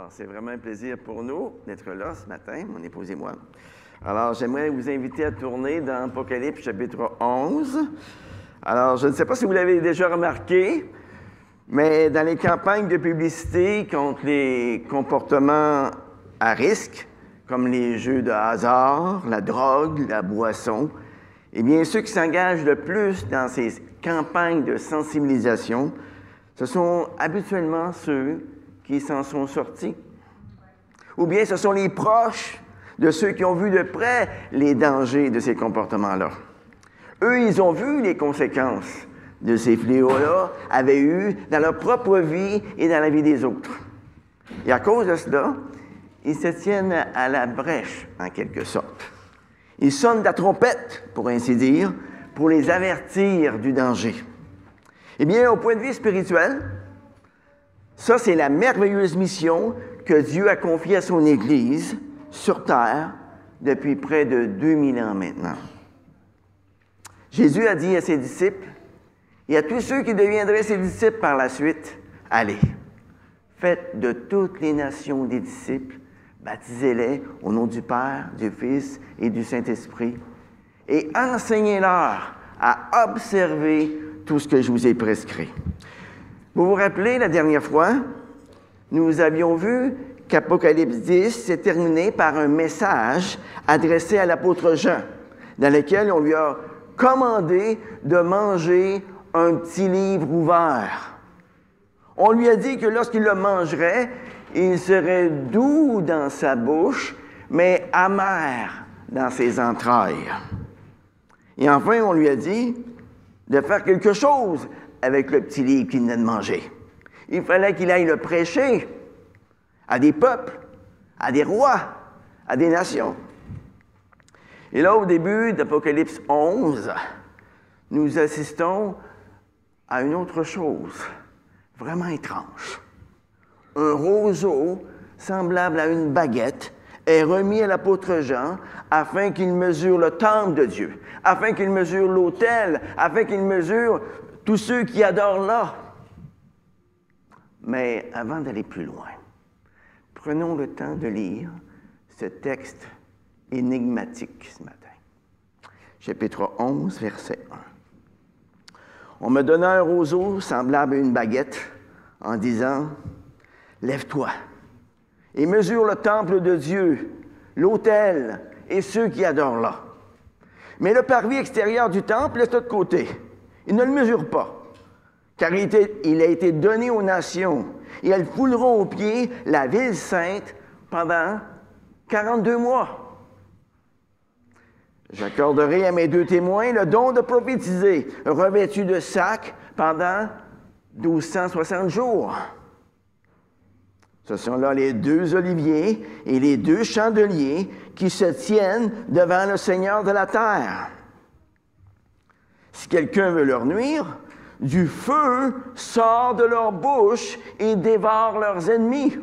Alors, c'est vraiment un plaisir pour nous d'être là ce matin, mon épouse et moi. Alors, j'aimerais vous inviter à tourner dans Apocalypse chapitre 11. Alors, je ne sais pas si vous l'avez déjà remarqué, mais dans les campagnes de publicité contre les comportements à risque, comme les jeux de hasard, la drogue, la boisson, eh bien, ceux qui s'engagent le plus dans ces campagnes de sensibilisation, ce sont habituellement ceux qui s'en sont sortis. Ou bien ce sont les proches de ceux qui ont vu de près les dangers de ces comportements-là. Eux, ils ont vu les conséquences de ces fléaux-là, avaient eu dans leur propre vie et dans la vie des autres. Et à cause de cela, ils se tiennent à la brèche, en quelque sorte. Ils sonnent la trompette, pour ainsi dire, pour les avertir du danger. Eh bien, au point de vue spirituel, ça, c'est la merveilleuse mission que Dieu a confiée à son Église sur terre depuis près de 2000 ans maintenant. Jésus a dit à ses disciples et à tous ceux qui deviendraient ses disciples par la suite, « Allez, faites de toutes les nations des disciples, baptisez-les au nom du Père, du Fils et du Saint-Esprit, et enseignez-leur à observer tout ce que je vous ai prescrit. » Vous vous rappelez, la dernière fois, nous avions vu qu'Apocalypse 10 s'est terminé par un message adressé à l'apôtre Jean, dans lequel on lui a commandé de manger un petit livre ouvert. On lui a dit que lorsqu'il le mangerait, il serait doux dans sa bouche, mais amer dans ses entrailles. Et enfin, on lui a dit de faire quelque chose avec le petit livre qu'il venait de manger. Il fallait qu'il aille le prêcher à des peuples, à des rois, à des nations. Et là, au début d'Apocalypse 11, nous assistons à une autre chose vraiment étrange. Un roseau semblable à une baguette est remis à l'apôtre Jean afin qu'il mesure le temple de Dieu, afin qu'il mesure l'autel, afin qu'il mesure tous ceux qui adorent là. Mais avant d'aller plus loin, prenons le temps de lire ce texte énigmatique ce matin. Chapitre 11, verset 1. On me donna un roseau semblable à une baguette en disant « Lève-toi et mesure le temple de Dieu, l'autel et ceux qui adorent là. » Mais le parvis extérieur du temple est de côté. Il ne le mesure pas, car il a été donné aux nations, et elles fouleront aux pieds la ville sainte pendant 42 mois. J'accorderai à mes 2 témoins le don de prophétiser, revêtus de sacs pendant 1260 jours. Ce sont là les 2 oliviers et les 2 chandeliers qui se tiennent devant le Seigneur de la terre. Si quelqu'un veut leur nuire, du feu sort de leur bouche et dévore leurs ennemis.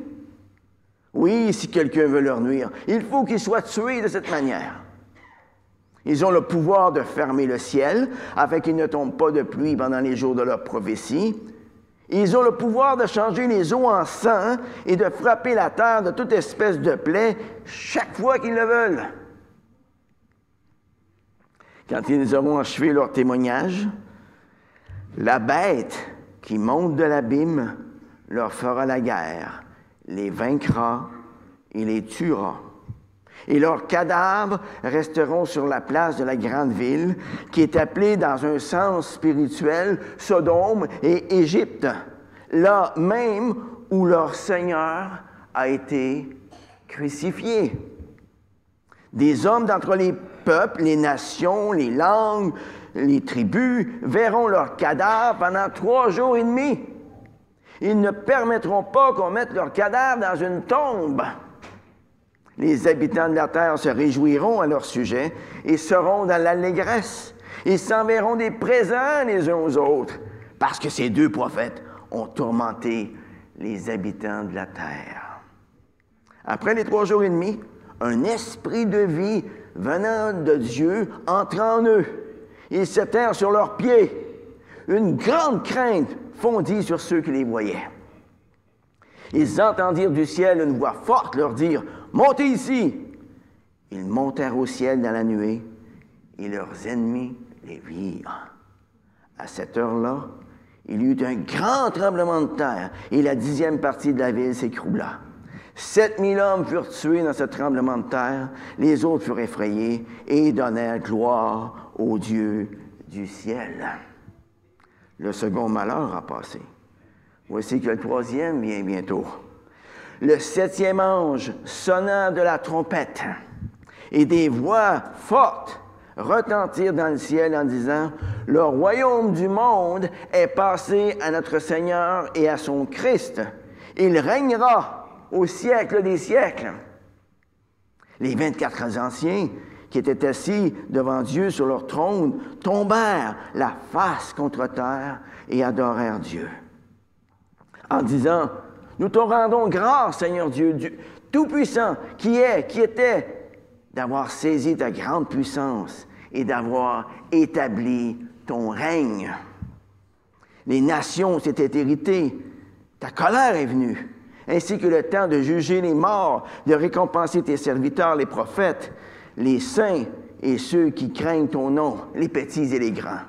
Oui, si quelqu'un veut leur nuire, il faut qu'ils soient tués de cette manière. Ils ont le pouvoir de fermer le ciel afin qu'il ne tombe pas de pluie pendant les jours de leur prophétie. Ils ont le pouvoir de changer les eaux en sang et de frapper la terre de toute espèce de plaie chaque fois qu'ils le veulent. Quand ils auront achevé leur témoignage, la bête qui monte de l'abîme leur fera la guerre, les vaincra et les tuera. Et leurs cadavres resteront sur la place de la grande ville, qui est appelée dans un sens spirituel Sodome et Égypte, là même où leur Seigneur a été crucifié. Des hommes d'entre les peuples, les nations, les langues, les tribus verront leurs cadavres pendant 3 jours et demi. Ils ne permettront pas qu'on mette leurs cadavres dans une tombe. Les habitants de la terre se réjouiront à leur sujet et seront dans l'allégresse. Ils s'enverront des présents les uns aux autres, parce que ces 2 prophètes ont tourmenté les habitants de la terre. Après les 3 jours et demi, un esprit de vie venant de Dieu entra en eux. Ils se tinrent sur leurs pieds. Une grande crainte fondit sur ceux qui les voyaient. Ils entendirent du ciel une voix forte leur dire, « Montez ici !» Ils montèrent au ciel dans la nuée, et leurs ennemis les virent. À cette heure-là, il y eut un grand tremblement de terre, et la 10e partie de la ville s'écroula. 7000 hommes furent tués dans ce tremblement de terre, les autres furent effrayés et donnèrent gloire au Dieu du ciel. Le second malheur a passé. Voici que le 3e vient bientôt. Le 7e ange sonna de la trompette, et des voix fortes retentirent dans le ciel en disant, « Le royaume du monde est passé à notre Seigneur et à son Christ. Il régnera au siècle des siècles. » Les 24 anciens qui étaient assis devant Dieu sur leur trône tombèrent la face contre terre et adorèrent Dieu, en disant, « Nous te rendons grâce, Seigneur Dieu Tout-Puissant, qui était, d'avoir saisi ta grande puissance et d'avoir établi ton règne. Les nations s'étaient irritées, ta colère est venue, ainsi que le temps de juger les morts, de récompenser tes serviteurs, les prophètes, les saints et ceux qui craignent ton nom, les petits et les grands,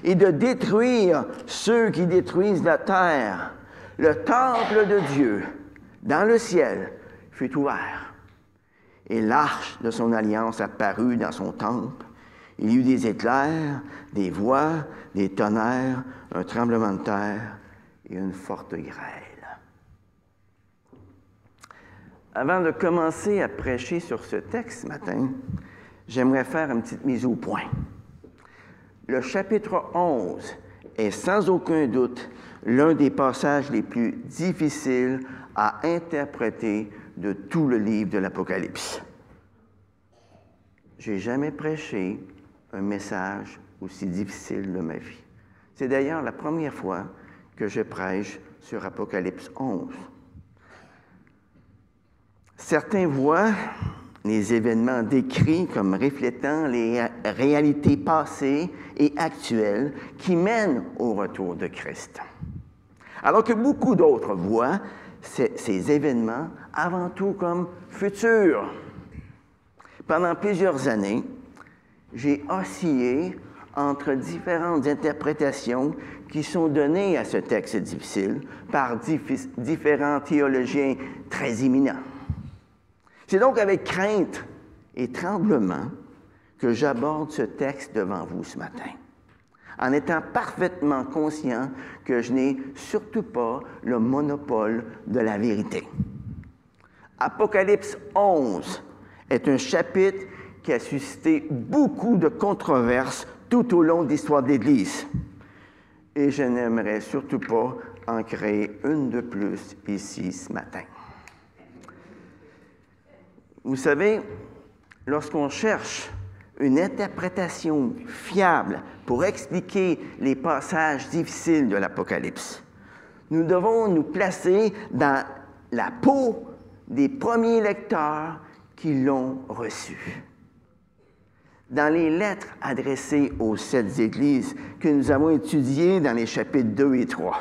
et de détruire ceux qui détruisent la terre. Le temple de Dieu, dans le ciel, fut ouvert, et l'arche de son alliance apparut dans son temple. Il y eut des éclairs, des voix, des tonnerres, un tremblement de terre et une forte grêle. Avant de commencer à prêcher sur ce texte ce matin, j'aimerais faire une petite mise au point. Le chapitre 11 est sans aucun doute l'un des passages les plus difficiles à interpréter de tout le livre de l'Apocalypse. J'ai jamais prêché un message aussi difficile de ma vie. C'est d'ailleurs la première fois que je prêche sur Apocalypse 11. Certains voient les événements décrits comme reflétant les réalités passées et actuelles qui mènent au retour de Christ. Alors que beaucoup d'autres voient ces événements avant tout comme futurs. Pendant plusieurs années, j'ai oscillé entre différentes interprétations qui sont données à ce texte difficile par différents théologiens très éminents. C'est donc avec crainte et tremblement que j'aborde ce texte devant vous ce matin, en étant parfaitement conscient que je n'ai surtout pas le monopole de la vérité. Apocalypse 11 est un chapitre qui a suscité beaucoup de controverses tout au long de l'histoire de l'Église. Et je n'aimerais surtout pas en créer une de plus ici ce matin. Vous savez, lorsqu'on cherche une interprétation fiable pour expliquer les passages difficiles de l'Apocalypse, nous devons nous placer dans la peau des premiers lecteurs qui l'ont reçu. Dans les lettres adressées aux 7 églises que nous avons étudiées dans les chapitres 2 et 3,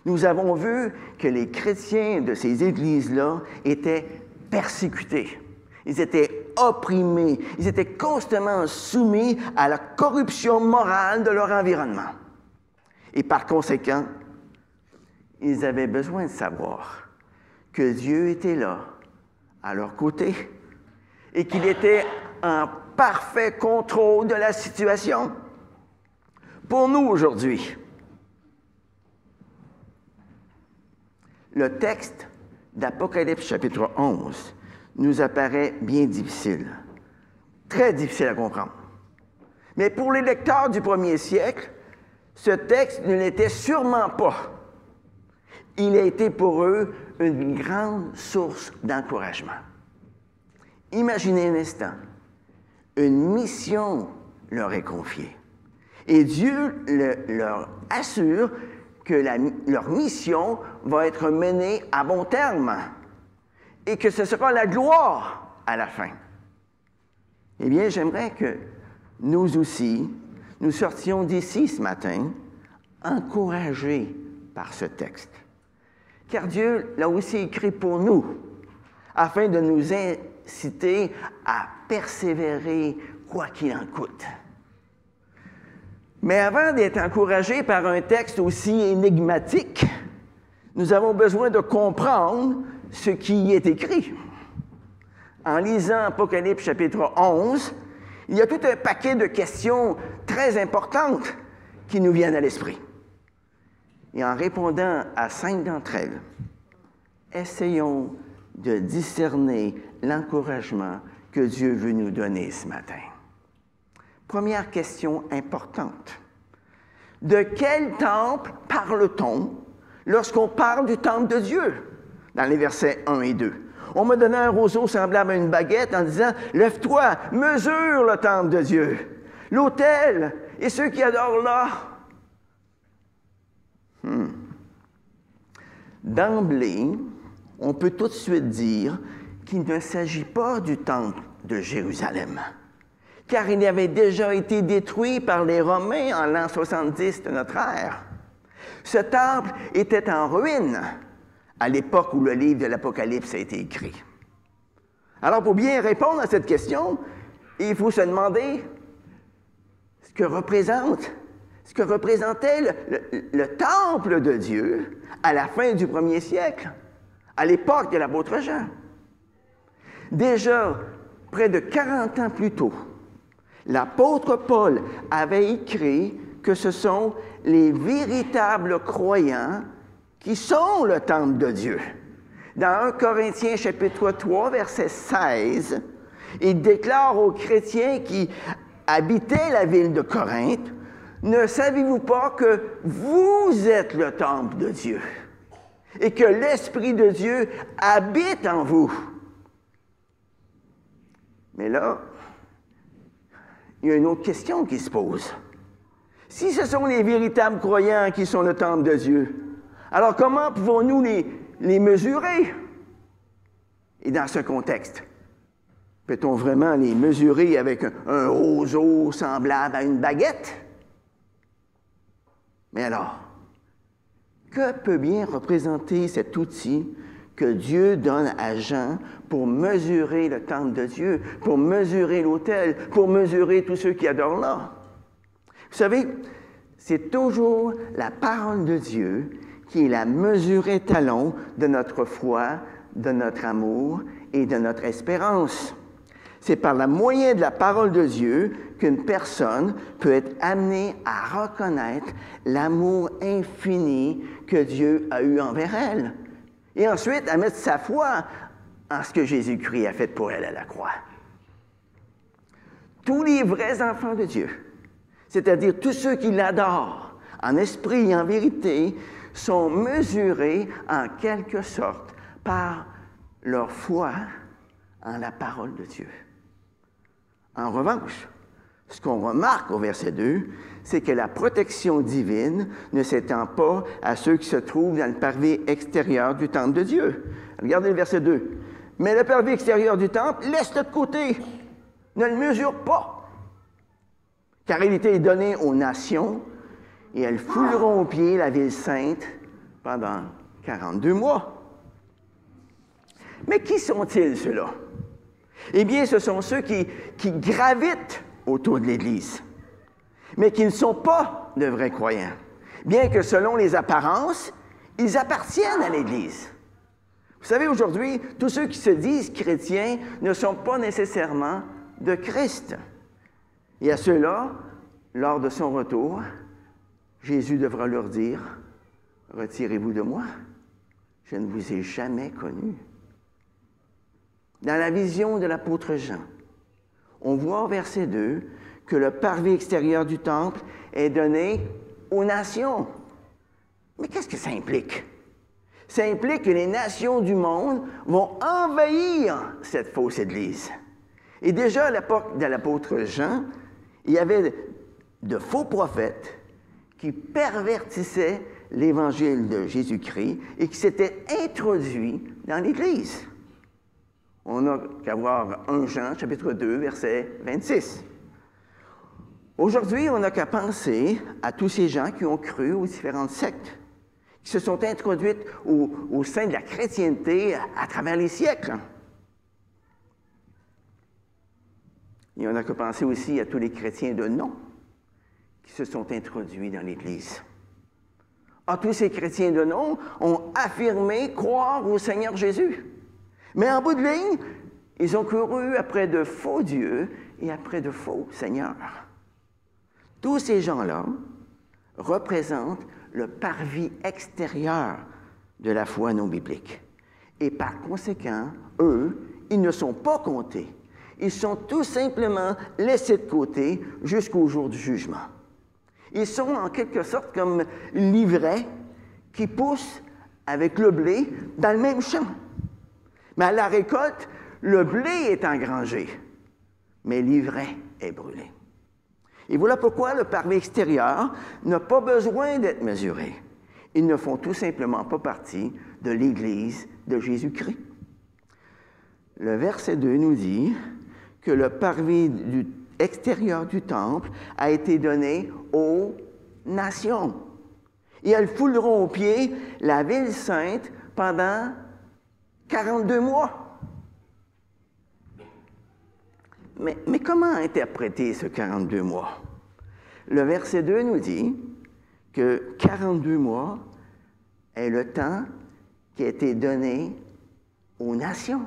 nous avons vu que les chrétiens de ces églises-là étaient persécutés. Ils étaient opprimés. Ils étaient constamment soumis à la corruption morale de leur environnement. Et par conséquent, ils avaient besoin de savoir que Dieu était là, à leur côté, et qu'il était en parfait contrôle de la situation. Pour nous aujourd'hui, le texte d'Apocalypse chapitre 11 nous apparaît bien difficile, très difficile à comprendre. Mais pour les lecteurs du premier siècle, ce texte ne l'était sûrement pas. Il a été pour eux une grande source d'encouragement. Imaginez un instant, une mission leur est confiée. Et Dieu leur assure que leur mission va être menée à bon terme et que ce sera la gloire à la fin. Eh bien, j'aimerais que nous aussi, nous sortions d'ici ce matin encouragés par ce texte. car Dieu l'a aussi écrit pour nous, afin de nous inciter à persévérer quoi qu'il en coûte. Mais avant d'être encouragés par un texte aussi énigmatique, nous avons besoin de comprendre ce qui y est écrit. En lisant Apocalypse chapitre 11, il y a tout un paquet de questions très importantes qui nous viennent à l'esprit. Et en répondant à 5 d'entre elles, essayons de discerner l'encouragement que Dieu veut nous donner ce matin. Première question importante. De quel temple parle-t-on lorsqu'on parle du temple de Dieu? Dans les versets 1 et 2. On me donnait un roseau semblable à une baguette en disant « Lève-toi, mesure le temple de Dieu, l'autel et ceux qui adorent là. » D'emblée, on peut tout de suite dire qu'il ne s'agit pas du temple de Jérusalem, car il avait déjà été détruit par les Romains en l'an 70 de notre ère. Ce temple était en ruine à l'époque où le livre de l'Apocalypse a été écrit. Alors, pour bien répondre à cette question, il faut se demander ce que représentait le temple de Dieu à la fin du 1er siècle, à l'époque de l'apôtre Jean. Déjà, près de 40 ans plus tôt, l'apôtre Paul avait écrit que ce sont les véritables croyants qui sont le temple de Dieu. Dans 1 Corinthiens chapitre 3, verset 16, il déclare aux chrétiens qui habitaient la ville de Corinthe, « Ne savez-vous pas que vous êtes le temple de Dieu et que l'Esprit de Dieu habite en vous? » Mais là, il y a une autre question qui se pose. Si ce sont les véritables croyants qui sont le temple de Dieu, alors comment pouvons-nous les mesurer? Et dans ce contexte, peut-on vraiment les mesurer avec un roseau semblable à une baguette? Mais alors, que peut bien représenter cet outil que Dieu donne à Jean pour mesurer le temple de Dieu, pour mesurer l'autel, pour mesurer tous ceux qui adorent là? Vous savez, c'est toujours la parole de Dieu qui est la mesure étalon de notre foi, de notre amour et de notre espérance. C'est par le moyen de la parole de Dieu qu'une personne peut être amenée à reconnaître l'amour infini que Dieu a eu envers elle. Et ensuite, à mettre sa foi en ce que Jésus-Christ a fait pour elle à la croix. Tous les vrais enfants de Dieu, c'est-à-dire tous ceux qui l'adorent, en esprit et en vérité, sont mesurés en quelque sorte par leur foi en la parole de Dieu. En revanche, ce qu'on remarque au verset 2, c'est que la protection divine ne s'étend pas à ceux qui se trouvent dans le parvis extérieur du temple de Dieu. Regardez le verset 2. « Mais le parvis extérieur du temple, laisse-le de côté, ne le mesure pas, car il était donné aux nations, et elles fouleront aux pieds la ville sainte pendant 42 mois. » Mais qui sont-ils, ceux-là? Eh bien, ce sont ceux qui gravitent autour de l'Église, mais qui ne sont pas de vrais croyants, bien que selon les apparences, ils appartiennent à l'Église. Vous savez, aujourd'hui, tous ceux qui se disent chrétiens ne sont pas nécessairement de Christ. Et à ceux-là, lors de son retour, Jésus devra leur dire, « Retirez-vous de moi, je ne vous ai jamais connu. » Dans la vision de l'apôtre Jean, on voit au verset 2 que le parvis extérieur du temple est donné aux nations. Mais qu'est-ce que ça implique? Ça implique que les nations du monde vont envahir cette fausse Église. Et déjà à l'époque de l'apôtre Jean, il y avait de faux prophètes qui pervertissaient l'évangile de Jésus-Christ et qui s'étaient introduits dans l'Église. On n'a qu'à voir 1 Jean, chapitre 2, verset 26. Aujourd'hui, on n'a qu'à penser à tous ces gens qui ont cru aux différentes sectes, qui se sont introduites au sein de la chrétienté à travers les siècles. Et on n'a qu'à penser aussi à tous les chrétiens de nom qui se sont introduits dans l'Église. Tous ces chrétiens de nom ont affirmé croire au Seigneur Jésus. Mais en bout de ligne, ils ont couru après de faux dieux et après de faux seigneurs. Tous ces gens-là représentent le parvis extérieur de la foi non biblique. Et par conséquent, eux, ils ne sont pas comptés. Ils sont tout simplement laissés de côté jusqu'au jour du jugement. Ils sont en quelque sorte comme l'ivraie qui pousse avec le blé dans le même champ. Mais à la récolte, le blé est engrangé, mais l'ivraie est brûlée. Et voilà pourquoi le parvis extérieur n'a pas besoin d'être mesuré. Ils ne font tout simplement pas partie de l'Église de Jésus-Christ. Le verset 2 nous dit que le parvis extérieur du temple a été donné aux nations. Et elles fouleront aux pieds la ville sainte pendant 42 mois. Mais comment interpréter ce 42 mois? Le verset 2 nous dit que 42 mois est le temps qui a été donné aux nations.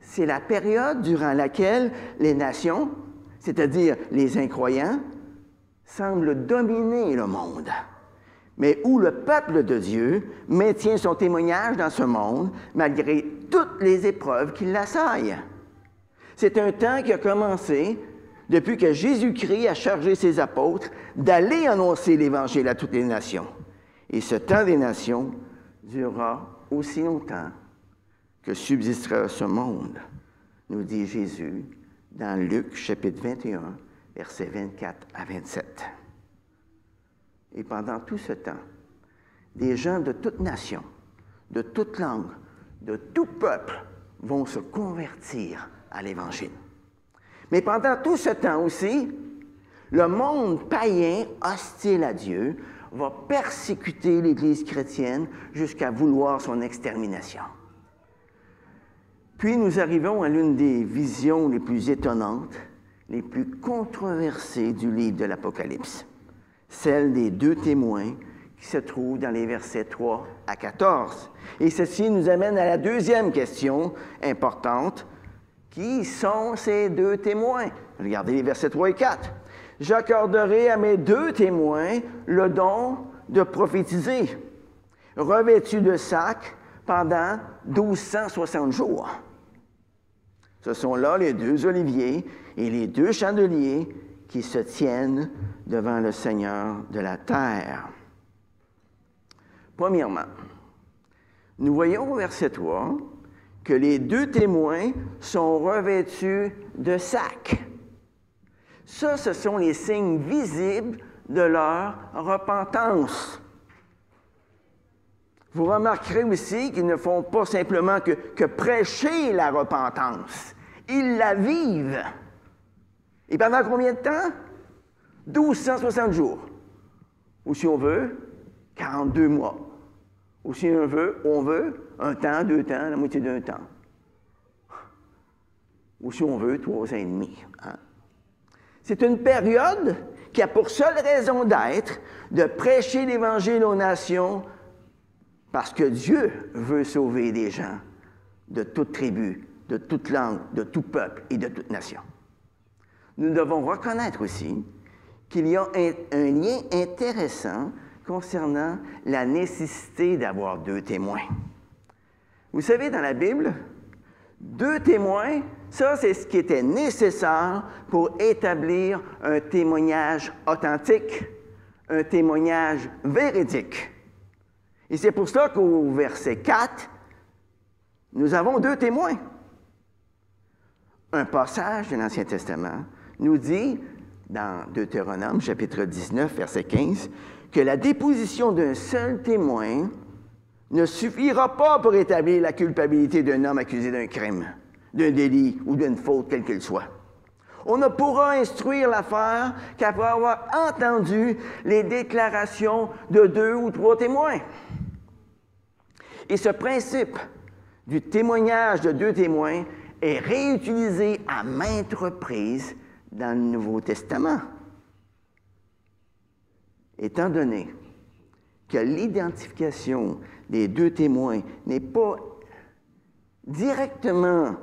C'est la période durant laquelle les nations, c'est-à-dire les incroyants, semblent dominer le monde, mais où le peuple de Dieu maintient son témoignage dans ce monde malgré toutes les épreuves qui l'assaillent. C'est un temps qui a commencé depuis que Jésus-Christ a chargé ses apôtres d'aller annoncer l'Évangile à toutes les nations. Et ce temps des nations durera aussi longtemps que subsistera ce monde, nous dit Jésus dans Luc, chapitre 21, versets 24 à 27. Et pendant tout ce temps, des gens de toute nation, de toute langue, de tout peuple vont se convertir à l'Évangile. Mais pendant tout ce temps aussi, le monde païen, hostile à Dieu, va persécuter l'Église chrétienne jusqu'à vouloir son extermination. Puis nous arrivons à l'une des visions les plus étonnantes, les plus controversées du livre de l'Apocalypse, celle des deux témoins qui se trouvent dans les versets 3 à 14. Et ceci nous amène à la deuxième question importante. Qui sont ces deux témoins? Regardez les versets 3 et 4. « J'accorderai à mes deux témoins le don de prophétiser, revêtus de sacs pendant 1260 jours. » Ce sont là les deux oliviers et les deux chandeliers qui se tiennent devant le Seigneur de la terre. Premièrement, nous voyons au verset 3 que les deux témoins sont revêtus de sacs. Ça, ce sont les signes visibles de leur repentance. Vous remarquerez aussi qu'ils ne font pas simplement que prêcher la repentance. Ils la vivent. Et pendant combien de temps? 1260 jours. Ou si on veut, 42 mois. Ou si on veut, un temps, 2 temps, la moitié d'un temps. Ou si on veut, 3 ans et demi. Hein? C'est une période qui a pour seule raison d'être de prêcher l'Évangile aux nations parce que Dieu veut sauver des gens de toute tribu, de toute langue, de tout peuple et de toute nation. Nous devons reconnaître aussi qu'il y a un lien intéressant concernant la nécessité d'avoir deux témoins. Vous savez, dans la Bible, deux témoins, ça, c'est ce qui était nécessaire pour établir un témoignage authentique, un témoignage véridique. Et c'est pour ça qu'au verset 4, nous avons deux témoins. Un passage de l'Ancien Testament nous dit, dans Deutéronome, chapitre 19, verset 15, que la déposition d'un seul témoin ne suffira pas pour établir la culpabilité d'un homme accusé d'un crime, d'un délit ou d'une faute, quelle qu'elle soit. On ne pourra instruire l'affaire qu'après avoir entendu les déclarations de 2 ou 3 témoins. Et ce principe du témoignage de 2 témoins est réutilisé à maintes reprises dans le Nouveau Testament. Étant donné que l'identification des 2 témoins n'est pas directement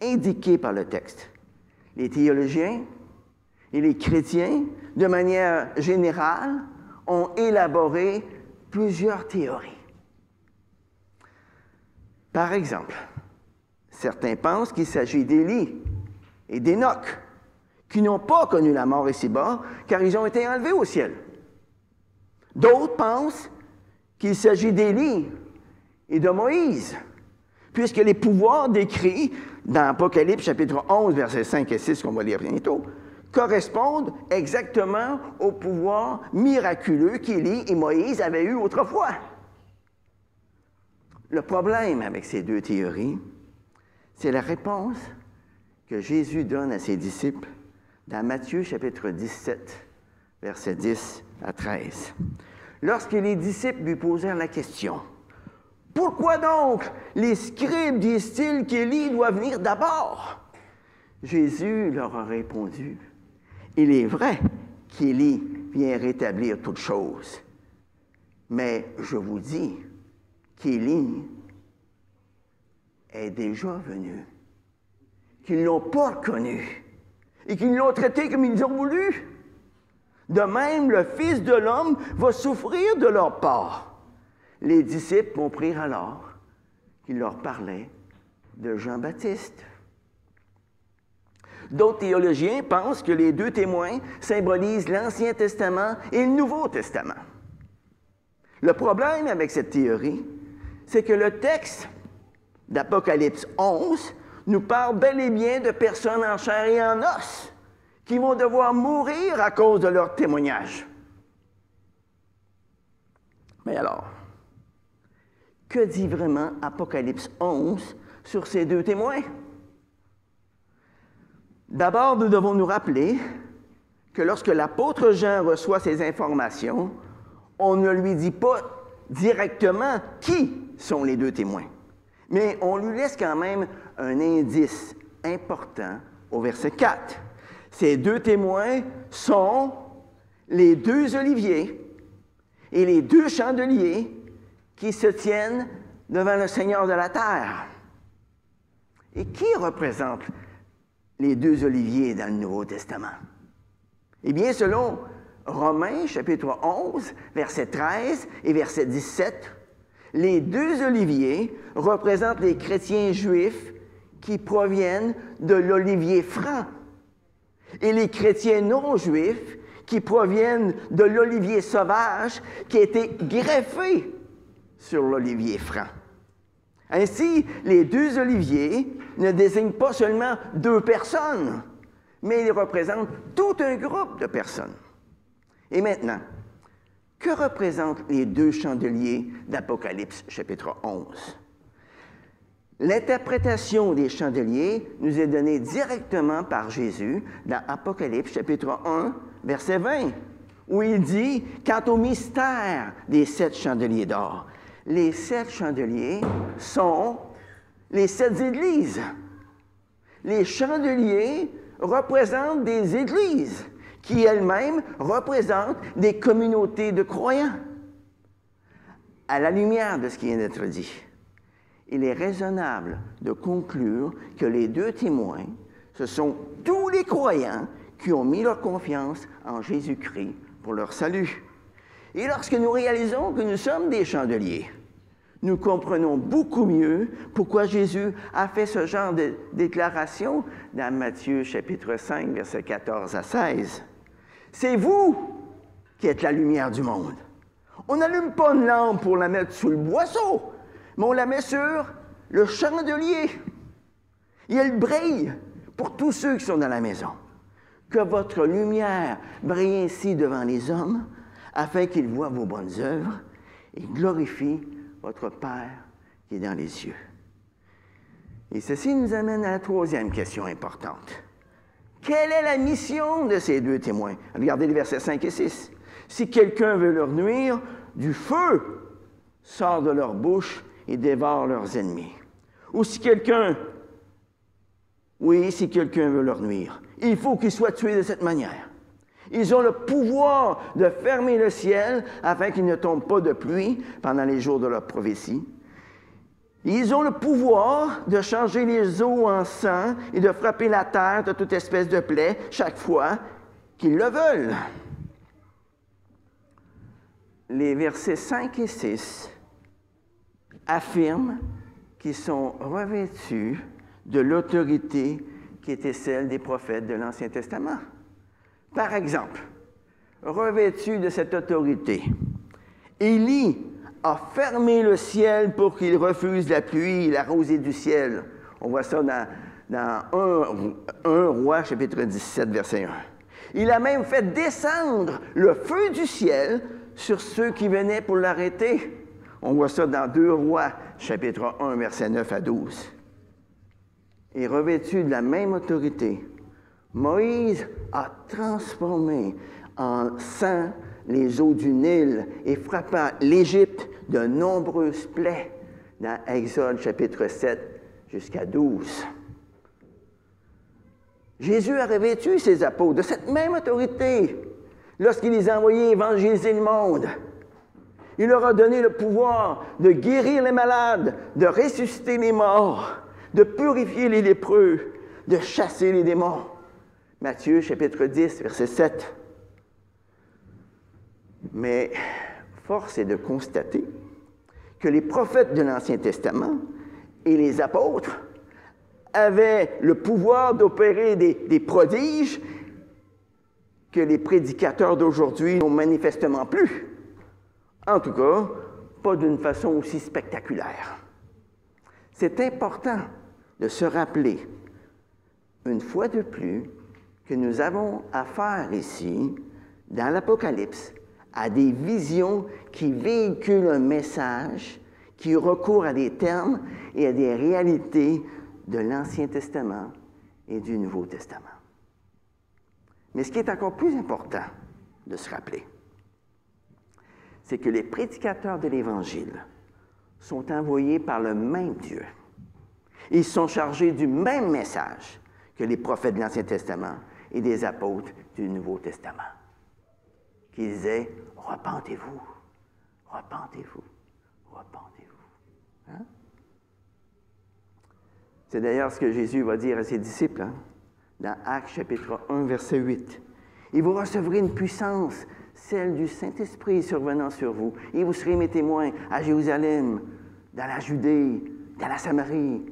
indiquée par le texte, les théologiens et les chrétiens, de manière générale, ont élaboré plusieurs théories. Par exemple, certains pensent qu'il s'agit d'Élie et d'Hénoch, qui n'ont pas connu la mort ici-bas, car ils ont été enlevés au ciel. D'autres pensent qu'il s'agit d'Élie et de Moïse, puisque les pouvoirs décrits dans Apocalypse chapitre 11, versets 5 et 6, qu'on va lire bientôt, correspondent exactement aux pouvoirs miraculeux qu'Élie et Moïse avaient eus autrefois. Le problème avec ces 2 théories, c'est la réponse que Jésus donne à ses disciples dans Matthieu chapitre 17, versets 10 à 13. Lorsque les disciples lui posèrent la question, « Pourquoi donc les scribes disent-ils qu'Élie doit venir d'abord? » Jésus leur a répondu, « Il est vrai qu'Élie vient rétablir toutes choses, mais je vous dis qu'Élie est déjà venu, qu'ils ne l'ont pas reconnu et qu'ils l'ont traité comme ils ont voulu. De même, le Fils de l'homme va souffrir de leur part. » Les disciples comprirent alors qu'il leur parlait de Jean-Baptiste. D'autres théologiens pensent que les 2 témoins symbolisent l'Ancien Testament et le Nouveau Testament. Le problème avec cette théorie, c'est que le texte d'Apocalypse 11 nous parle bel et bien de personnes en chair et en os qui vont devoir mourir à cause de leur témoignage. Mais alors, que dit vraiment Apocalypse 11 sur ces 2 témoins? D'abord, nous devons nous rappeler que lorsque l'apôtre Jean reçoit ces informations, on ne lui dit pas directement qui sont les 2 témoins, mais on lui laisse quand même un indice important au verset 4. Ces 2 témoins sont les 2 oliviers et les 2 chandeliers qui se tiennent devant le Seigneur de la terre. Et qui représente les 2 oliviers dans le Nouveau Testament? Eh bien, selon Romains, chapitre 11, verset 13 et verset 17, les 2 oliviers représentent les chrétiens juifs qui proviennent de l'olivier franc et les chrétiens non-juifs qui proviennent de l'olivier sauvage qui a été greffé sur l'olivier franc. Ainsi, les 2 oliviers ne désignent pas seulement 2 personnes, mais ils représentent tout un groupe de personnes. Et maintenant, que représentent les 2 chandeliers d'Apocalypse chapitre 11? L'interprétation des chandeliers nous est donnée directement par Jésus dans Apocalypse chapitre 1, verset 20, où il dit, quant au mystère des 7 chandeliers d'or, les 7 chandeliers sont les 7 églises. Les chandeliers représentent des églises qui elles-mêmes représentent des communautés de croyants. À la lumière de ce qui vient d'être dit, il est raisonnable de conclure que les 2 témoins, ce sont tous les croyants qui ont mis leur confiance en Jésus-Christ pour leur salut. Et lorsque nous réalisons que nous sommes des chandeliers, nous comprenons beaucoup mieux pourquoi Jésus a fait ce genre de déclaration dans Matthieu chapitre 5, versets 14 à 16. C'est vous qui êtes la lumière du monde. On n'allume pas une lampe pour la mettre sous le boisseau, mais on la met sur le chandelier. Et elle brille pour tous ceux qui sont dans la maison. Que votre lumière brille ainsi devant les hommes, afin qu'ils voient vos bonnes œuvres et glorifient votre Père qui est dans les cieux. Et ceci nous amène à la 3e question importante. Quelle est la mission de ces deux témoins? Regardez les versets 5 et 6. Si quelqu'un veut leur nuire, du feu sort de leur bouche et dévore leurs ennemis. Ou si quelqu'un veut leur nuire, il faut qu'il soit tué de cette manière. Ils ont le pouvoir de fermer le ciel afin qu'il ne tombe pas de pluie pendant les jours de leur prophétie. Ils ont le pouvoir de changer les eaux en sang et de frapper la terre de toute espèce de plaie chaque fois qu'ils le veulent. Les versets 5 et 6 affirment qu'ils sont revêtus de l'autorité qui était celle des prophètes de l'Ancien Testament. Par exemple, revêtus de cette autorité, Élie a fermé le ciel pour qu'il refuse la pluie et la rosée du ciel. On voit ça dans 1 Roi, chapitre 17, verset 1. Il a même fait descendre le feu du ciel sur ceux qui venaient pour l'arrêter. On voit ça dans 2 Rois, chapitre 1, verset 9 à 12. Et revêtu de la même autorité, Moïse a transformé en sang les eaux du Nil et frappa l'Égypte de nombreuses plaies dans Exode chapitre 7 jusqu'à 12. Jésus a revêtu ses apôtres de cette même autorité lorsqu'il les a envoyés évangéliser le monde. Il leur a donné le pouvoir de guérir les malades, de ressusciter les morts, de purifier les lépreux, de chasser les démons. Matthieu chapitre 10, verset 7. Mais force est de constater que les prophètes de l'Ancien Testament et les apôtres avaient le pouvoir d'opérer des prodiges que les prédicateurs d'aujourd'hui n'ont manifestement plus. En tout cas, pas d'une façon aussi spectaculaire. C'est important de se rappeler, une fois de plus, que nous avons affaire ici, dans l'Apocalypse, à des visions qui véhiculent un message, qui recourent à des termes et à des réalités de l'Ancien Testament et du Nouveau Testament. Mais ce qui est encore plus important de se rappeler, c'est que les prédicateurs de l'Évangile sont envoyés par le même Dieu. Ils sont chargés du même message que les prophètes de l'Ancien Testament et des apôtres du Nouveau Testament, qui disaient « Repentez-vous, repentez-vous, repentez-vous. » C'est d'ailleurs ce que Jésus va dire à ses disciples, dans Actes chapitre 1, verset 8. « Et vous recevrez une puissance, celle du Saint-Esprit survenant sur vous, et vous serez mes témoins à Jérusalem, dans la Judée, dans la Samarie,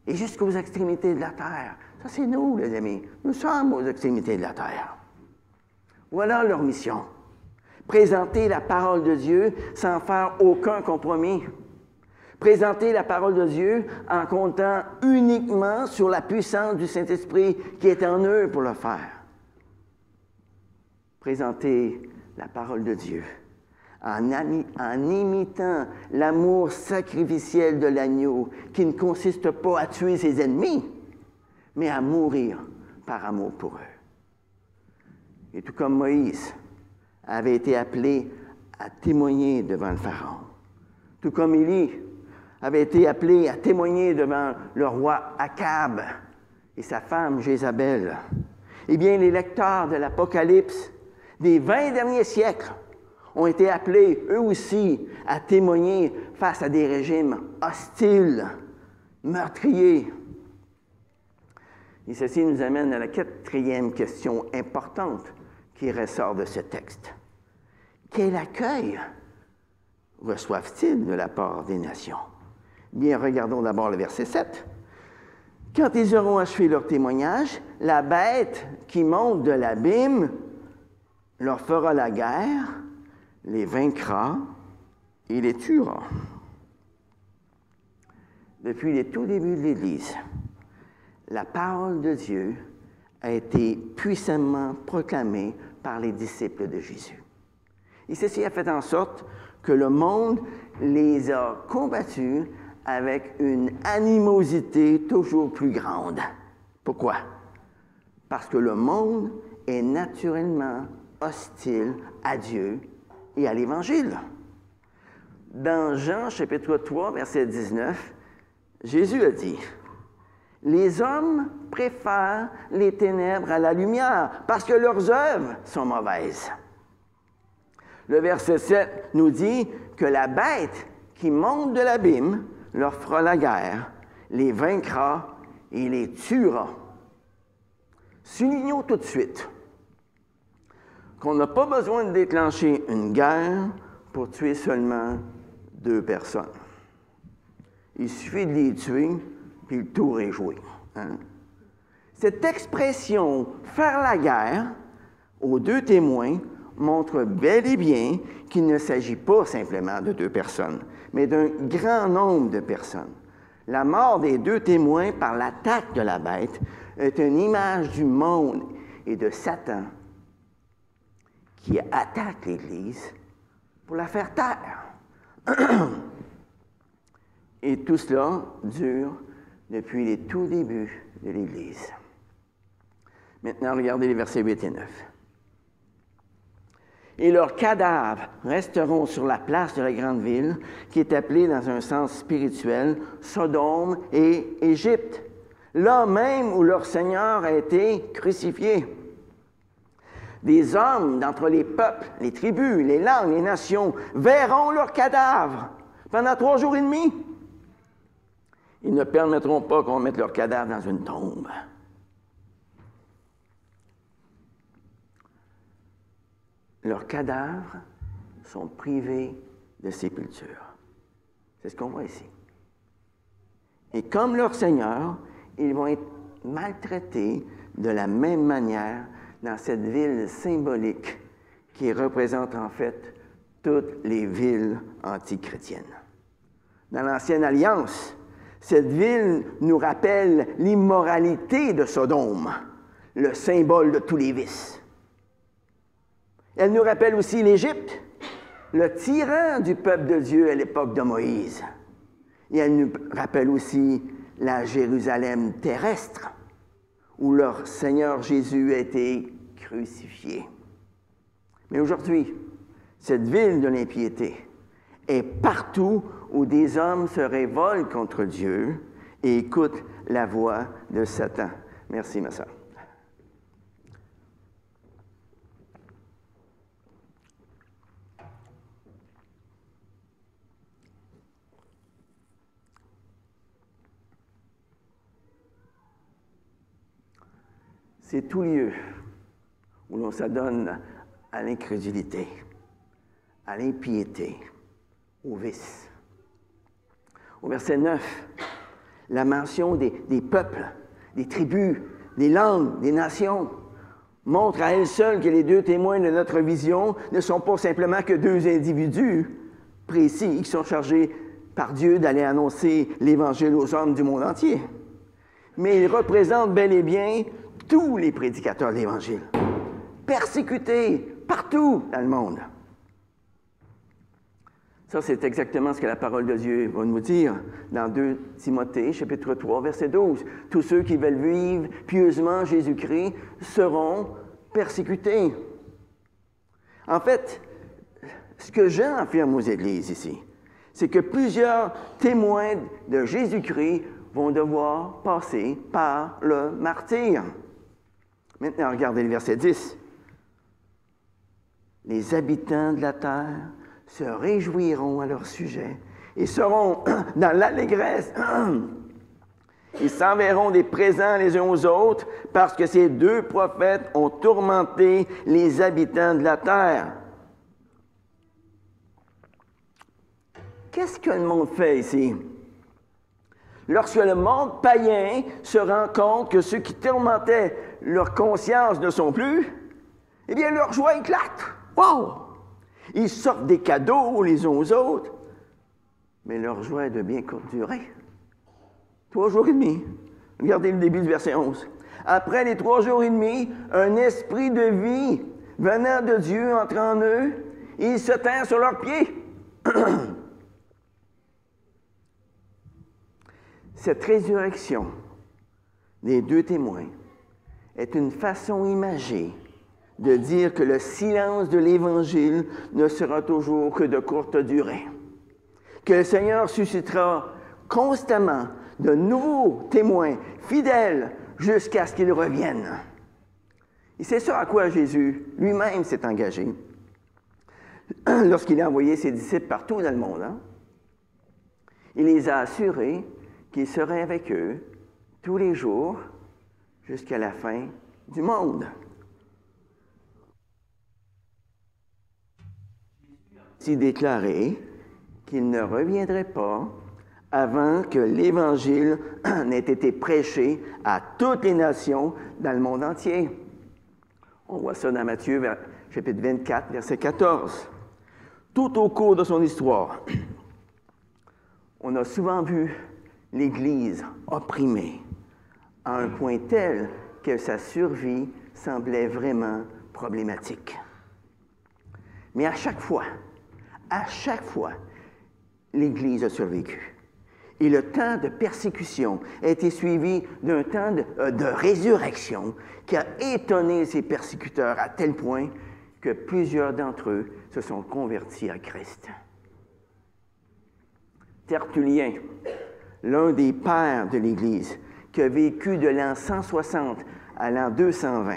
et jusqu'aux extrémités de la terre. » Ça, c'est nous, les amis. Nous sommes aux extrémités de la terre. Voilà leur mission. Présenter la parole de Dieu sans faire aucun compromis. Présenter la parole de Dieu en comptant uniquement sur la puissance du Saint-Esprit qui est en eux pour le faire. Présenter la parole de Dieu en imitant l'amour sacrificiel de l'agneau qui ne consiste pas à tuer ses ennemis, mais à mourir par amour pour eux. Et tout comme Moïse avait été appelé à témoigner devant le Pharaon, tout comme Élie avait été appelé à témoigner devant le roi Akab et sa femme Jézabel, eh bien, les lecteurs de l'Apocalypse des 20 derniers siècles ont été appelés, eux aussi, à témoigner face à des régimes hostiles, meurtriers. Et ceci nous amène à la 4e question importante qui ressort de ce texte. Quel accueil reçoivent-ils de la part des nations? Bien, regardons d'abord le verset 7. Quand ils auront achevé leur témoignage, la bête qui monte de l'abîme leur fera la guerre, les vaincra et les tuera. Depuis les tout débuts de l'Église, la parole de Dieu a été puissamment proclamée par les disciples de Jésus. Et ceci a fait en sorte que le monde les a combattus avec une animosité toujours plus grande. Pourquoi? parce que le monde est naturellement hostile à Dieu et à l'Évangile. Dans Jean, chapitre 3, verset 19, Jésus a dit, « Les hommes préfèrent les ténèbres à la lumière parce que leurs œuvres sont mauvaises. » Le verset 7 nous dit que la bête qui monte de l'abîme leur fera la guerre, les vaincra et les tuera. Soulignons tout de suite qu'on n'a pas besoin de déclencher une guerre pour tuer seulement 2 personnes. Il suffit de les tuer, puis le tour est joué. Hein? Cette expression « faire la guerre » aux 2 témoins montre bel et bien qu'il ne s'agit pas simplement de 2 personnes, mais d'un grand nombre de personnes. La mort des 2 témoins par l'attaque de la bête est une image du monde et de Satan qui attaque l'Église pour la faire taire. Et tout cela dure depuis les tout débuts de l'Église. Maintenant, regardez les versets 8 et 9. « Et leurs cadavres resteront sur la place de la grande ville, qui est appelée dans un sens spirituel Sodome et Égypte, là même où leur Seigneur a été crucifié. Des hommes d'entre les peuples, les tribus, les langues, les nations verront leurs cadavres pendant 3 jours et demi. Ils ne permettront pas qu'on mette leurs cadavres dans une tombe. » Leurs cadavres sont privés de sépulture. C'est ce qu'on voit ici. Et comme leur Seigneur, ils vont être maltraités de la même manière dans cette ville symbolique qui représente en fait toutes les villes antichrétiennes. Dans l'Ancienne Alliance, cette ville nous rappelle l'immoralité de Sodome, le symbole de tous les vices. Elle nous rappelle aussi l'Égypte, le tyran du peuple de Dieu à l'époque de Moïse. Et elle nous rappelle aussi la Jérusalem terrestre, où leur Seigneur Jésus a été crucifié. Mais aujourd'hui, cette ville de l'impiété est partout où des hommes se révoltent contre Dieu et écoutent la voix de Satan. Merci, ma sœur. C'est tout lieu où l'on s'adonne à l'incrédulité, à l'impiété, au vice. Au verset 9, la mention des peuples, des tribus, des langues, des nations montre à elle seule que les 2 témoins de notre vision ne sont pas simplement que 2 individus précis qui sont chargés par Dieu d'aller annoncer l'Évangile aux hommes du monde entier. Mais ils représentent bel et bien tous les prédicateurs de l'Évangile, persécutés partout dans le monde. Ça, c'est exactement ce que la parole de Dieu va nous dire dans 2 Timothée, chapitre 3, verset 12. Tous ceux qui veulent vivre pieusement Jésus-Christ seront persécutés. En fait, ce que Jean affirme aux églises ici, c'est que plusieurs témoins de Jésus-Christ vont devoir passer par le martyre. Maintenant, regardez le verset 10. « Les habitants de la terre se réjouiront à leur sujet et seront dans l'allégresse. Ils s'enverront des présents les uns aux autres parce que ces 2 prophètes ont tourmenté les habitants de la terre. » Qu'est-ce que le monde fait ici? Lorsque le monde païen se rend compte que ceux qui tourmentaient leur conscience ne sont plus, eh bien, leur joie éclate. Wow! Ils sortent des cadeaux les uns aux autres, mais leur joie est de bien courte durée. 3 jours et demi. Regardez le début du verset 11. Après les 3 jours et demi, un esprit de vie venant de Dieu entre en eux, et ils se tinrent sur leurs pieds. Cette résurrection des 2 témoins est une façon imagée de dire que le silence de l'Évangile ne sera toujours que de courte durée, que le Seigneur suscitera constamment de nouveaux témoins fidèles jusqu'à ce qu'il revienne. Et c'est ça à quoi Jésus lui-même s'est engagé lorsqu'il a envoyé ses disciples partout dans le monde. Il les a assurés qu'il serait avec eux tous les jours jusqu'à la fin du monde. Il a déclaré qu'il ne reviendrait pas avant que l'Évangile n'ait été prêché à toutes les nations dans le monde entier. On voit ça dans Matthieu, chapitre 24, verset 14. Tout au cours de son histoire, on a souvent vu l'Église opprimée à un point tel que sa survie semblait vraiment problématique. Mais à chaque fois, l'Église a survécu. Et le temps de persécution a été suivi d'un temps de résurrection qui a étonné ses persécuteurs à tel point que plusieurs d'entre eux se sont convertis à Christ. Tertullien, l'un des pères de l'Église, qui a vécu de l'an 160 à l'an 220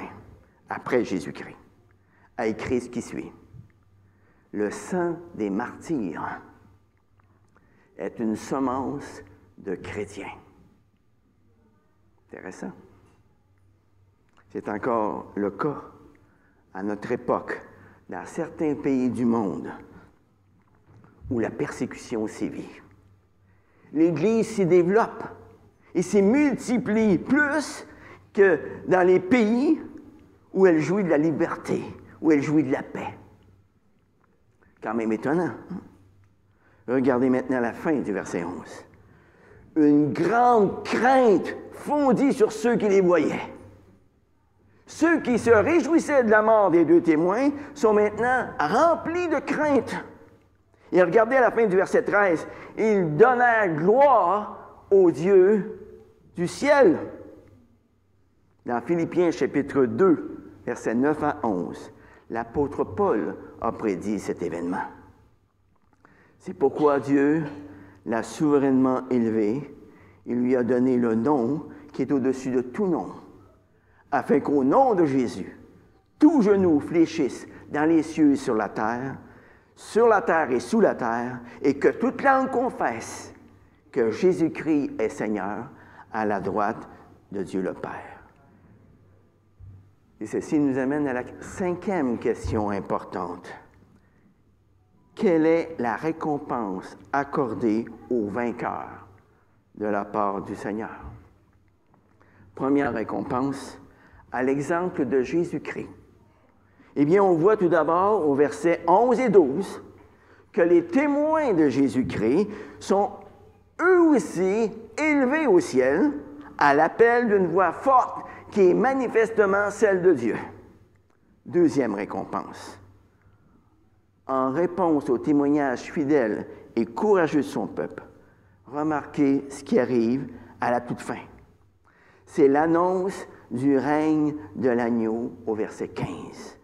après Jésus-Christ, a écrit ce qui suit. Le sang des martyrs est une semence de chrétiens. Intéressant. C'est encore le cas à notre époque dans certains pays du monde où la persécution sévit. L'Église s'y développe et s'y multiplie plus que dans les pays où elle jouit de la liberté, où elle jouit de la paix. Quand même étonnant. Regardez maintenant la fin du verset 11. Une grande crainte fondit sur ceux qui les voyaient. Ceux qui se réjouissaient de la mort des deux témoins sont maintenant remplis de crainte. Et regardez à la fin du verset 13, ils donnèrent gloire au Dieu du ciel. Dans Philippiens chapitre 2, versets 9 à 11, l'apôtre Paul a prédit cet événement. C'est pourquoi Dieu l'a souverainement élevé. Il lui a donné le nom qui est au-dessus de tout nom, afin qu'au nom de Jésus, tout genou fléchisse dans les cieux et sur la terre et sous la terre, et que toute langue confesse que Jésus-Christ est Seigneur à la droite de Dieu le Père. Et ceci nous amène à la 5e question importante. Quelle est la récompense accordée aux vainqueurs de la part du Seigneur? Première récompense, à l'exemple de Jésus-Christ. Eh bien, on voit tout d'abord au verset 11 et 12 que les témoins de Jésus-Christ sont eux aussi élevés au ciel à l'appel d'une voix forte qui est manifestement celle de Dieu. Deuxième récompense. En réponse au témoignage fidèle et courageux de son peuple, remarquez ce qui arrive à la toute fin. C'est l'annonce du règne de l'agneau au verset 15,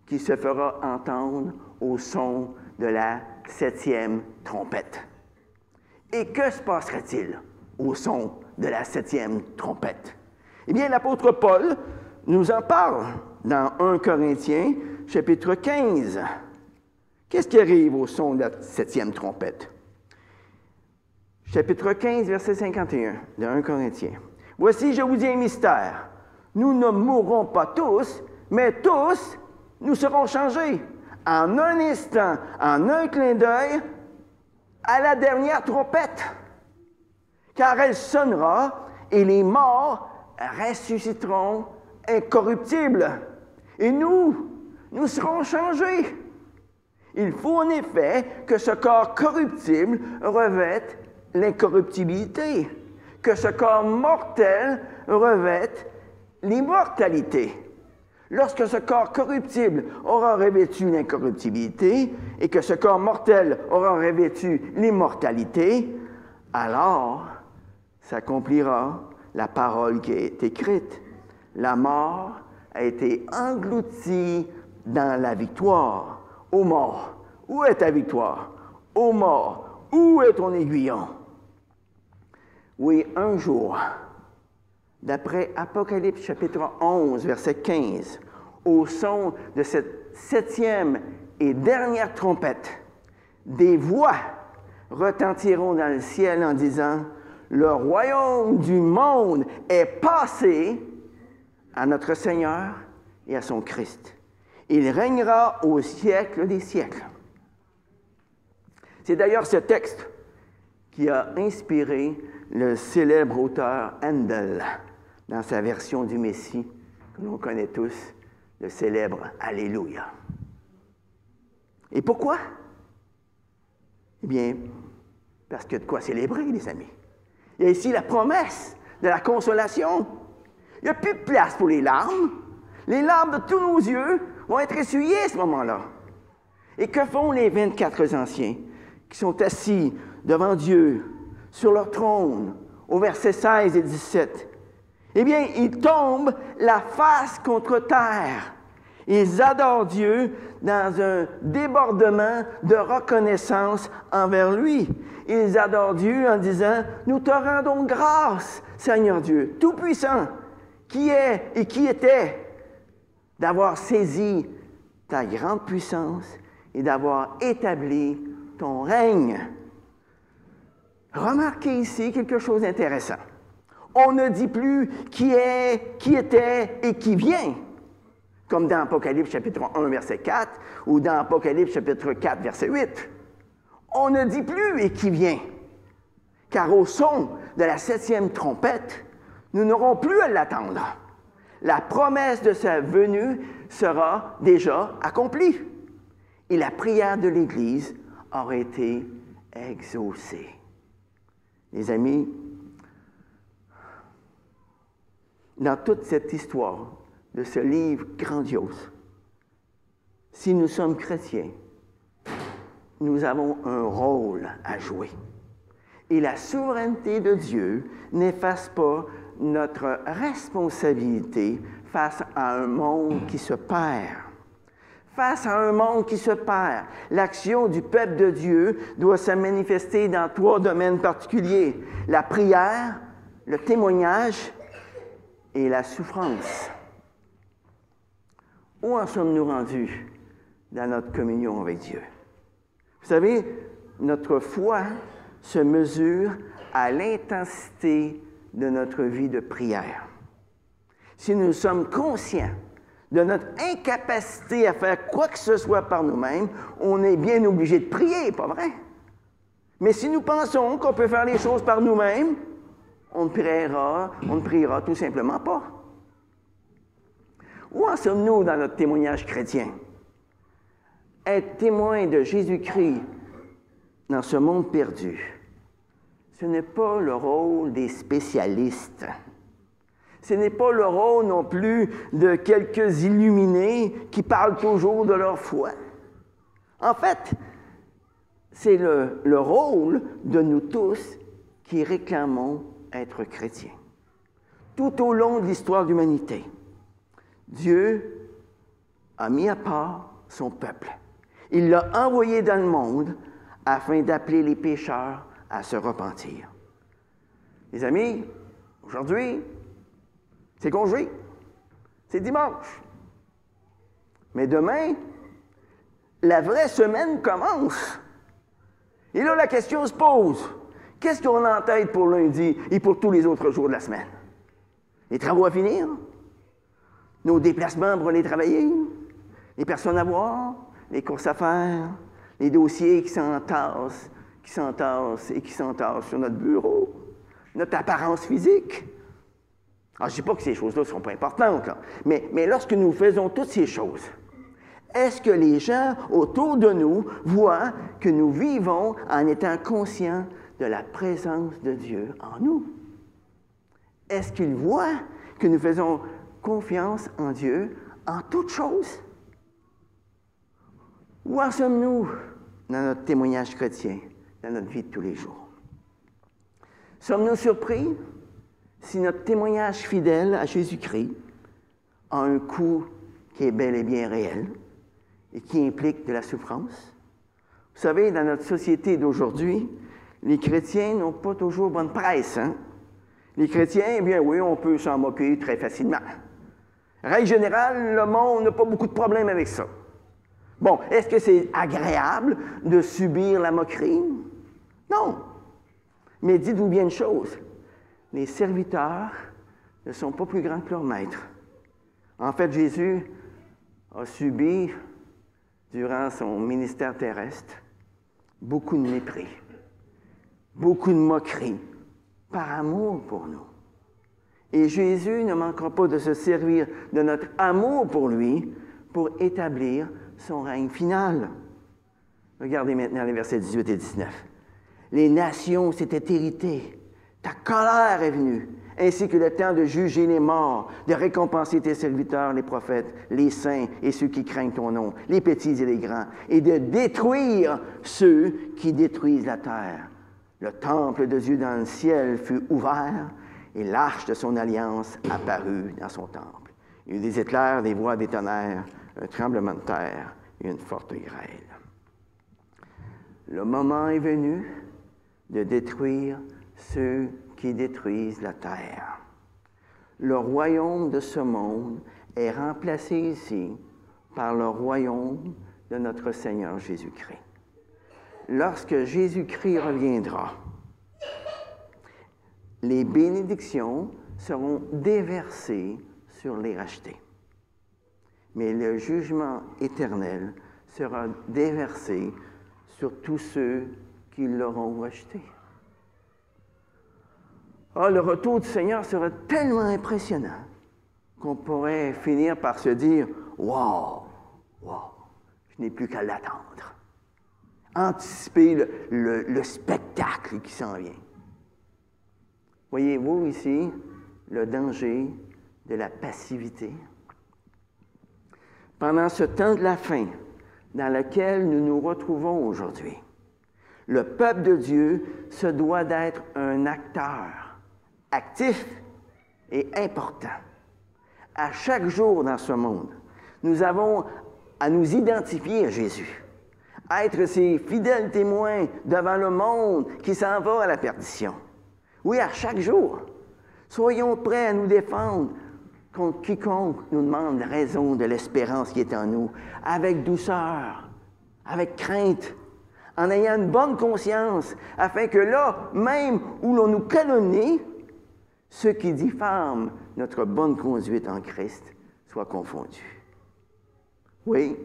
qui se fera entendre au son de la 7e trompette. Et que se passerait-il au son de la 7e trompette? Eh bien, l'apôtre Paul nous en parle dans 1 Corinthiens, chapitre 15. Qu'est-ce qui arrive au son de la 7e trompette? Chapitre 15, verset 51 de 1 Corinthiens. « Voici, je vous dis un mystère. Nous ne mourrons pas tous, mais tous, nous serons changés. En un instant, en un clin d'œil, à la dernière trompette. Car elle sonnera et les morts ressusciteront incorruptibles. Et nous serons changés. Il faut en effet que ce corps corruptible revête l'incorruptibilité, que ce corps mortel revête l'immortalité. Lorsque ce corps corruptible aura revêtu l'incorruptibilité et que ce corps mortel aura revêtu l'immortalité, alors s'accomplira la parole qui est écrite. la mort a été engloutie dans la victoire. Ô mort, où est ta victoire? Ô mort, où est ton aiguillon? Oui, un jour, d'après Apocalypse chapitre 11, verset 15, au son de cette 7e et dernière trompette, des voix retentiront dans le ciel en disant « Le royaume du monde est passé à notre Seigneur et à son Christ. Il régnera au siècle des siècles. » C'est d'ailleurs ce texte qui a inspiré le célèbre auteur Handel dans sa version du Messie que l'on connaît tous, le célèbre Alléluia. Et pourquoi? Eh bien, parce qu'il y a de quoi célébrer, les amis. Il y a ici la promesse de la consolation. Il n'y a plus de place pour les larmes. Les larmes de tous nos yeux vont être essuyées à ce moment-là. Et que font les 24 anciens qui sont assis devant Dieu, sur leur trône, au verset 16 et 17? Eh bien, ils tombent la face contre terre. Ils adorent Dieu dans un débordement de reconnaissance envers lui. Ils adorent Dieu en disant « Nous te rendons grâce, Seigneur Dieu, Tout-Puissant, qui est et qui était, d'avoir saisi ta grande puissance et d'avoir établi ton règne. » Remarquez ici quelque chose d'intéressant. On ne dit plus qui est, qui était et qui vient, comme dans Apocalypse chapitre 1, verset 4, ou dans Apocalypse chapitre 4, verset 8. On ne dit plus « et qui vient », car au son de la 7e trompette, nous n'aurons plus à l'attendre. La promesse de sa venue sera déjà accomplie, et la prière de l'Église aura été exaucée. Les amis, dans toute cette histoire de ce livre grandiose, si nous sommes chrétiens, nous avons un rôle à jouer. Et la souveraineté de Dieu n'efface pas notre responsabilité face à un monde qui se perd. Face à un monde qui se perd, l'action du peuple de Dieu doit se manifester dans 3 domaines particuliers: la prière, le témoignage et la souffrance. Où en sommes-nous rendus dans notre communion avec Dieu? Vous savez, notre foi se mesure à l'intensité de notre vie de prière. Si nous sommes conscients de notre incapacité à faire quoi que ce soit par nous-mêmes, on est bien obligé de prier, pas vrai? Mais si nous pensons qu'on peut faire les choses par nous-mêmes, on ne priera tout simplement pas. Où en sommes-nous dans notre témoignage chrétien? Être témoin de Jésus-Christ dans ce monde perdu, ce n'est pas le rôle des spécialistes. Ce n'est pas le rôle non plus de quelques illuminés qui parlent toujours de leur foi. En fait, c'est le rôle de nous tous qui réclamons être chrétiens. Tout au long de l'histoire de l'humanité, Dieu a mis à part son peuple. Il l'a envoyé dans le monde afin d'appeler les pécheurs à se repentir. Les amis, aujourd'hui, c'est congé. C'est dimanche. Mais demain, la vraie semaine commence. Et là, la question se pose. Qu'est-ce qu'on a en tête pour lundi et pour tous les autres jours de la semaine? Les travaux à finir? Nos déplacements pour aller travailler? Les personnes à voir? Les courses à faire? Les dossiers qui s'entassent et qui s'entassent sur notre bureau? Notre apparence physique? Alors, je ne dis pas que ces choses-là ne sont pas importantes, là. Mais lorsque nous faisons toutes ces choses, est-ce que les gens autour de nous voient que nous vivons en étant conscients de la présence de Dieu en nous? Est-ce qu'ils voient que nous faisons confiance en Dieu en toutes choses? Où en sommes-nous dans notre témoignage chrétien, dans notre vie de tous les jours? Sommes-nous surpris si notre témoignage fidèle à Jésus-Christ a un coût qui est bel et bien réel et qui implique de la souffrance. Vous savez, dans notre société d'aujourd'hui, les chrétiens n'ont pas toujours bonne presse. Hein? Les chrétiens, eh bien oui, on peut s'en moquer très facilement. Règle générale, le monde n'a pas beaucoup de problèmes avec ça. Bon, est-ce que c'est agréable de subir la moquerie? Non. Mais dites-vous bien une chose, les serviteurs ne sont pas plus grands que leur maître. En fait, Jésus a subi, durant son ministère terrestre, beaucoup de mépris, beaucoup de moqueries, par amour pour nous. Et Jésus ne manquera pas de se servir de notre amour pour lui pour établir son règne final. Regardez maintenant les versets 18 et 19. Les nations s'étaient irritées, ta colère est venue, ainsi que le temps de juger les morts, de récompenser tes serviteurs, les prophètes, les saints et ceux qui craignent ton nom, les petits et les grands, et de détruire ceux qui détruisent la terre. Le temple de Dieu dans le ciel fut ouvert, et l'arche de son alliance apparut dans son temple. Il y eut des éclairs, des voix, des tonnerres, un tremblement de terre et une forte grêle. Le moment est venu de détruire ceux qui détruisent la terre. Le royaume de ce monde est remplacé ici par le royaume de notre Seigneur Jésus-Christ. Lorsque Jésus-Christ reviendra, les bénédictions seront déversées sur les rachetés. Mais le jugement éternel sera déversé sur tous ceux qui l'auront rejeté. Ah, le retour du Seigneur sera tellement impressionnant qu'on pourrait finir par se dire « Wow! Wow! Je n'ai plus qu'à l'attendre. » Anticiper le spectacle qui s'en vient. Voyez-vous ici le danger de la passivité? Pendant ce temps de la fin dans lequel nous nous retrouvons aujourd'hui, le peuple de Dieu se doit d'être un acteur actif et important. À chaque jour dans ce monde, nous avons à nous identifier à Jésus, à être ses fidèles témoins devant le monde qui s'en va à la perdition. Oui, à chaque jour, soyons prêts à nous défendre contre quiconque nous demande la raison de l'espérance qui est en nous, avec douceur, avec crainte, en ayant une bonne conscience, afin que là, même où l'on nous calomnie, ceux qui diffament notre bonne conduite en Christ soient confondus. Oui,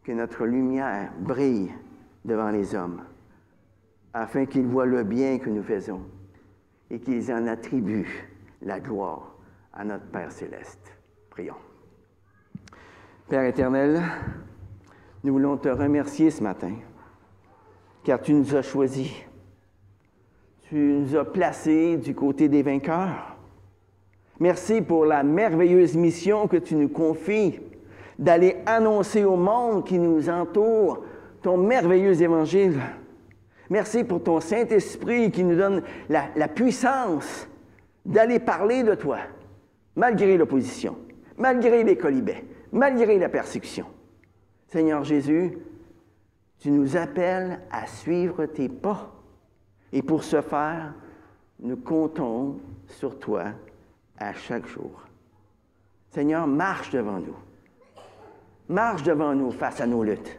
que notre lumière brille devant les hommes, afin qu'ils voient le bien que nous faisons et qu'ils en attribuent la gloire à notre Père céleste. Prions. Père éternel, nous voulons te remercier ce matin, car tu nous as choisis. Tu nous as placés du côté des vainqueurs. Merci pour la merveilleuse mission que tu nous confies d'aller annoncer au monde qui nous entoure ton merveilleux évangile. Merci pour ton Saint-Esprit qui nous donne la puissance d'aller parler de toi, malgré l'opposition, malgré les colibets, malgré la persécution. Seigneur Jésus, tu nous appelles à suivre tes pas. Et pour ce faire, nous comptons sur toi à chaque jour. Seigneur, marche devant nous. Marche devant nous face à nos luttes.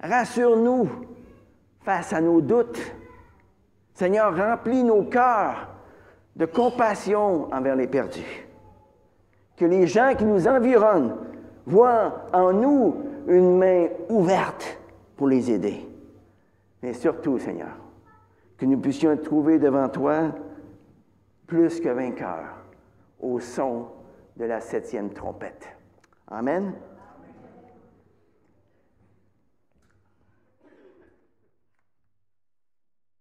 Rassure-nous face à nos doutes. Seigneur, remplis nos cœurs de compassion envers les perdus. Que les gens qui nous environnent voient en nous une main ouverte pour les aider. Mais surtout, Seigneur, que nous puissions être trouvés devant toi plus que vainqueurs au son de la 7e trompette. Amen.